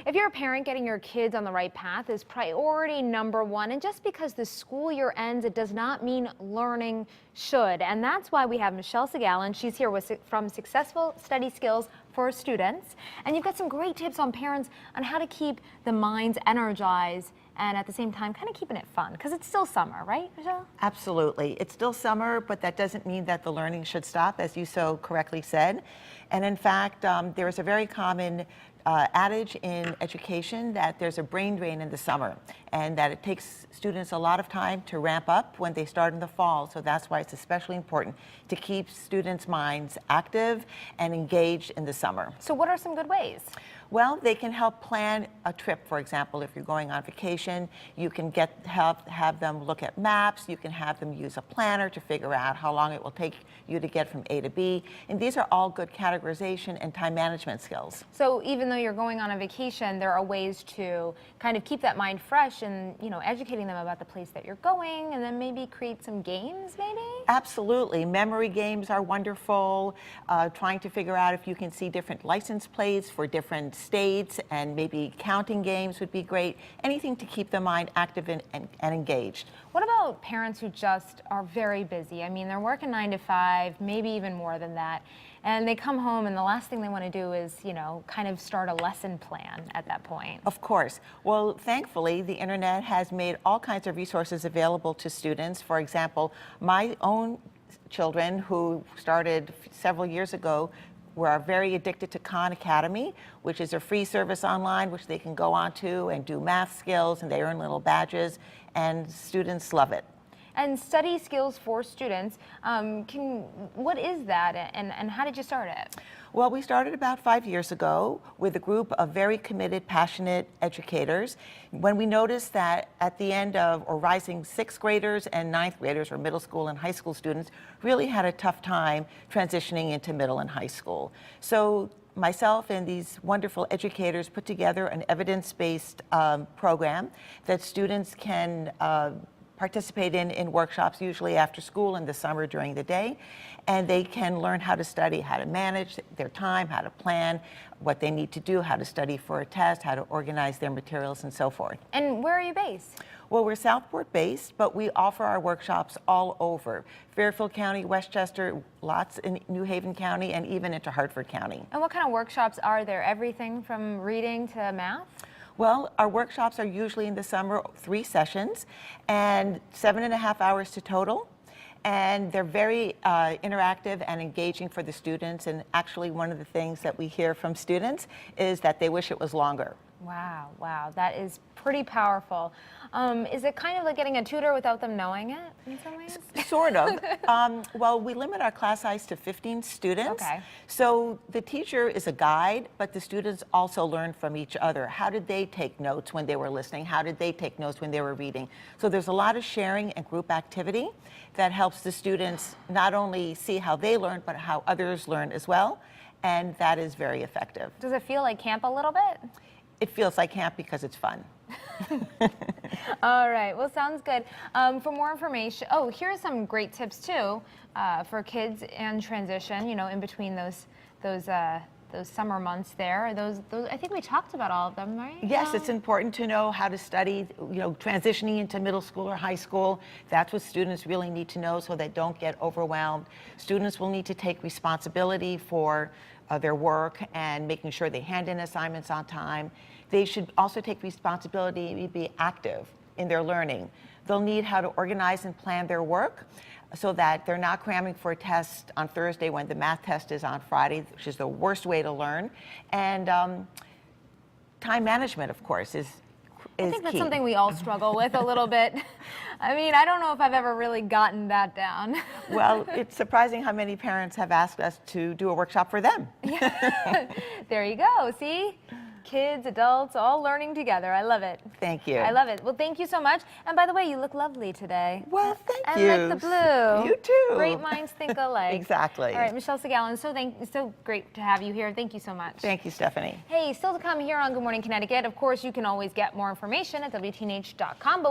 If you're a parent, getting your kids on the right path is priority number one. And just because the school year ends, it does not mean learning should. And that's why we have Michelle Segallen. She's here from Successful Study Skills for Students. And you've got some great tips on parents on how to keep the minds energized and at the same time kind of keeping it fun, because it's still summer, right, Michelle? Absolutely. It's still summer, but that doesn't mean that the learning should stop, as you so correctly said. And in fact, there is a very common adage in education that there's a brain drain in the summer, and that it takes students a lot of time to ramp up when they start in the fall. So that's why it's especially important to keep students' minds active and engaged in the summer. So what are some good ways? Well, they can help plan a trip, for example. If you're going on vacation, you can have them look at maps. You can have them use a planner to figure out how long it will take you to get from A to B. And these are all good categorization and time management skills. So even though you're going on a vacation, there are ways to kind of keep that mind fresh and, you know, educating them about the place that you're going, and then maybe create some games, maybe? Absolutely. Memory games are wonderful. Trying to figure out if you can see different license plates for different states, and maybe counting games would be great. Anything to keep the mind active and engaged. What about parents who just are very busy? I mean, they're working 9 to 5, maybe even more than that, and they come home and the last thing they want to do is, you know, kind of start a lesson plan at that point. Of course. Well, thankfully, the internet has made all kinds of resources available to students. For example, my own children, who started several years ago, were very addicted to Khan Academy, which is a free service online which they can go onto and do math skills, and they earn little badges, and students love it. And Study Skills for Students, what is that, and how did you start it? Well, we started about 5 years ago with a group of very committed, passionate educators. When we noticed that at the end of, or rising 6th graders and 9th graders, or middle school and high school students, really had a tough time transitioning into middle and high school. So myself and these wonderful educators put together an evidence-based program that students can participate in workshops, usually after school in the summer during the day, and they can learn how to study, how to manage their time, how to plan what they need to do, how to study for a test, how to organize their materials, and so forth. And where are you based? Well, we're Southport based, but we offer our workshops all over. Fairfield County, Westchester, lots in New Haven County, and even into Hartford County. And what kind of workshops are there? Everything from reading to math? Well, our workshops are usually in the summer 3 sessions and 7.5 hours to total. And they're very interactive and engaging for the students. And actually, one of the things that we hear from students is that they wish it was longer. Wow, wow, that is pretty powerful. Is it kind of like getting a tutor without them knowing it in some ways? Sort of. Well, we limit our class size to 15 students. Okay. So the teacher is a guide, but the students also learn from each other. How did they take notes when they were listening? How did they take notes when they were reading? So there's a lot of sharing and group activity that helps the students not only see how they learn, but how others learn as well. And that is very effective. Does it feel like camp a little bit? It feels like camp because it's fun. All right, well, sounds good. For more information, here are some great tips too for kids and transition, you know, in between those summer months there. Those I think we talked about all of them, right? Yes, it's important to know how to study, you know, transitioning into middle school or high school. That's what students really need to know so they don't get overwhelmed. Students will need to take responsibility for their work and making sure they hand in assignments on time. They should also take responsibility to be active in their learning. They'll need how to organize and plan their work so that they're not cramming for a test on Thursday when the math test is on Friday, which is the worst way to learn. And time management, of course, is I think that's key. something we all struggle with a little bit. I mean, I don't know if I've ever really gotten that down. Well, it's surprising how many parents have asked us to do a workshop for them. There you go, see? Kids, adults, all learning together. I love it. Thank you. I love it. Well, thank you so much. And by the way, you look lovely today. Well, thank I you. like the blue. You too. Great minds think alike. Exactly. All right, Michelle Segallen, so great to have you here. Thank you so much. Thank you, Stephanie. Hey, still to come here on Good Morning Connecticut. Of course, you can always get more information at WTNH.com.